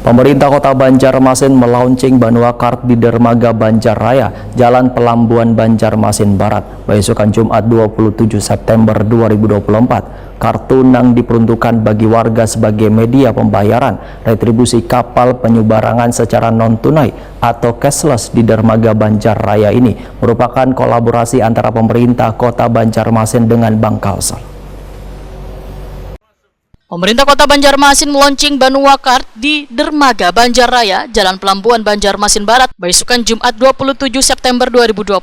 Pemerintah Kota Banjarmasin melaunching Banua Kart di Dermaga Banjarraya, Jalan Pelambuan Banjarmasin Barat, besokan Jumat 27 September 2024. Kartu Nang diperuntukkan bagi warga sebagai media pembayaran retribusi kapal penyeberangan secara non-tunai atau cashless di Dermaga Banjarraya ini merupakan kolaborasi antara pemerintah Kota Banjarmasin dengan Bank Kalsel. Pemerintah Kota Banjarmasin meluncing Banua Kart di Dermaga Banjarraya, Jalan Pelambuan Banjarmasin Barat, besokan Jumat 27 September 2024.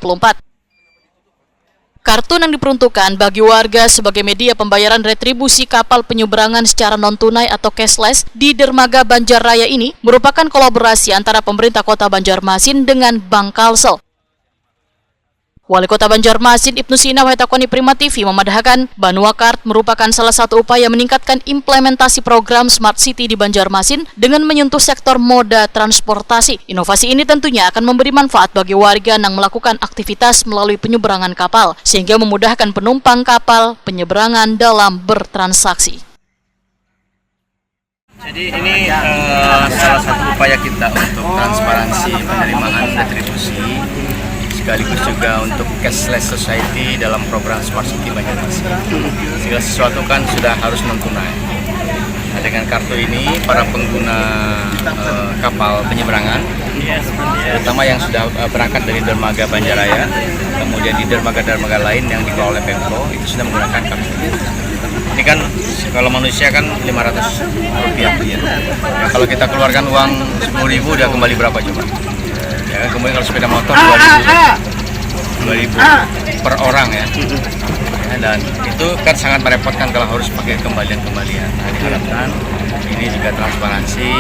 Kartu yang diperuntukkan bagi warga sebagai media pembayaran retribusi kapal penyeberangan secara non-tunai atau cashless di Dermaga Banjarraya ini merupakan kolaborasi antara pemerintah Kota Banjarmasin dengan Bank Kalsel. Wali Kota Banjarmasin Ibnu Sina Wahitakoni Prima TV memadahkan Banua Kart merupakan salah satu upaya meningkatkan implementasi program Smart City di Banjarmasin dengan menyentuh sektor moda transportasi. Inovasi ini tentunya akan memberi manfaat bagi warga yang melakukan aktivitas melalui penyeberangan kapal, sehingga memudahkan penumpang kapal penyeberangan dalam bertransaksi. Jadi ini salah satu upaya kita untuk transparansi penerimaan retribusi, sekaligus juga untuk cashless society dalam program Smart City Banjarmasin. Segala sesuatu kan sudah harus non-tunai. Nah, dengan kartu ini para pengguna kapal penyeberangan, terutama yang sudah berangkat dari Dermaga Banjarraya, kemudian di dermaga-dermaga lain yang dikelola oleh Pemko, itu sudah menggunakan kartu. Ini kan kalau manusia kan Rp500 ya. Ya, kalau kita keluarkan uang 10.000 udah kembali berapa coba? Ya, kemudian kalau sepeda motor 2.000 per orang ya. Dan itu kan sangat merepotkan kalau harus pakai kembalian-kembalian. Nah, diharapkan ini juga transparansi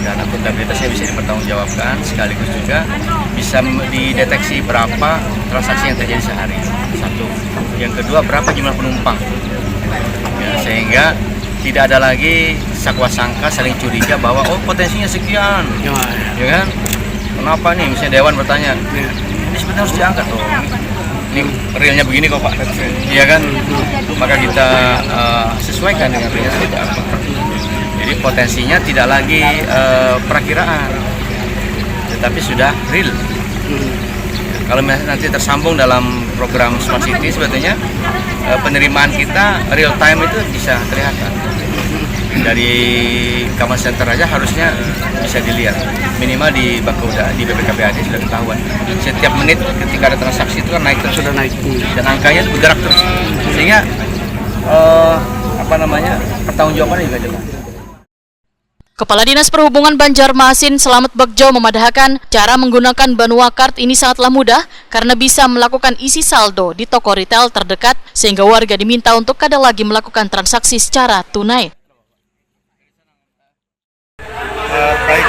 dan akuntabilitasnya bisa dipertanggungjawabkan, sekaligus juga bisa dideteksi berapa transaksi yang terjadi sehari. Satu. Yang kedua, berapa jumlah penumpang. Ya, sehingga tidak ada lagi sakwa sangka saling curiga bahwa oh potensinya sekian. Ya kan? Kenapa nih, misalnya Dewan bertanya, ini sebenarnya harus diangkat loh, ini realnya begini kok Pak, iya kan? Maka kita sesuaikan dengan realnya seperti apa. Jadi potensinya tidak lagi perakiraan, tetapi sudah real. Kalau nanti tersambung dalam program Smart City, sebetulnya penerimaan kita real time itu bisa kelihatan. Dari Command Center aja harusnya bisa dilihat, minimal di Bakoda, di BPKBAD sudah ketahuan. Setiap menit ketika ada transaksi itu kan naik terus, sudah naik, dan angkanya bergerak terus, sehingga pertanggungjawabannya juga jelas. Kepala Dinas Perhubungan Banjarmasin Slamet Bagjo memadahkan cara menggunakan Banua Kart ini sangatlah mudah karena bisa melakukan isi saldo di toko retail terdekat, sehingga warga diminta untuk kada lagi melakukan transaksi secara tunai. Baik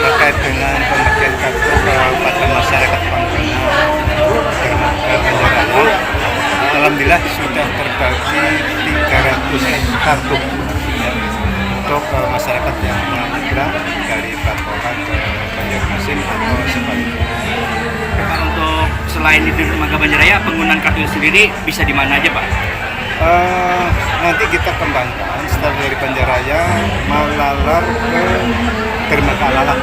terkait dengan pembagian kartu kepada masyarakat pengguna Banjarraya, alhamdulillah sudah terbagi 300 kartu untuk masyarakat yang menyeberang dari Bakoran ke Banjarmasin atau sebaliknya. Untuk selain di Dermaga Banjarraya, penggunaan kartu sendiri bisa di mana aja Pak? Nanti kita kembangkan setelah dari Banjarraya mau lalar ke Dermaga Lalang.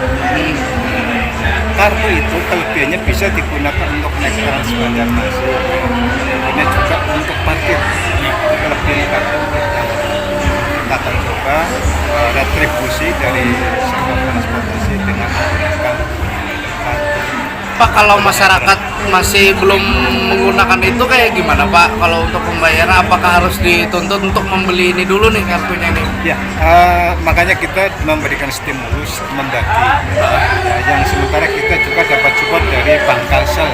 Kartu itu kelebihannya bisa digunakan untuk naik trans Banjarmasin, kemudian juga untuk parkir. Kelebihan kartu kita akan coba retribusi dari sektor transportasi dengan menggunakan kartu. Pak, kalau masyarakat masih belum menggunakan itu kayak gimana Pak? Kalau untuk pembayaran apakah harus dituntut untuk membeli ini dulu nih kartunya ini? Ya, makanya kita memberikan stimulus membagi. Yang sementara kita juga dapat support dari Bank Kalsel.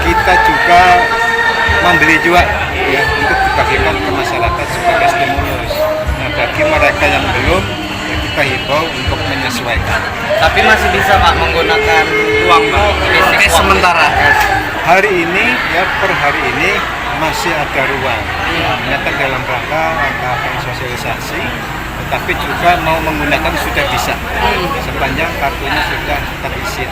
Kita juga membeli juga ya untuk dibagikan ke masyarakat sebagai stimulus. Nah, bagi mereka yang belum, ya kita himbau untuk menyesuaikan. Tapi masih bisa Pak menggunakan uang Pak? Sementara. Hari ini ya per hari ini masih ada ruang. Ternyata dalam rangka sosialisasi, tetapi juga mau menggunakan sudah bisa. Sepanjang kartunya sudah terisi.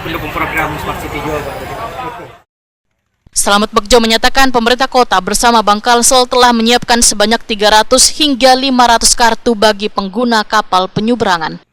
Pendukung program Smart City juga Pak. Selamat Bekjo menyatakan pemerintah kota bersama Bank Kalsel telah menyiapkan sebanyak 300 hingga 500 kartu bagi pengguna kapal penyeberangan.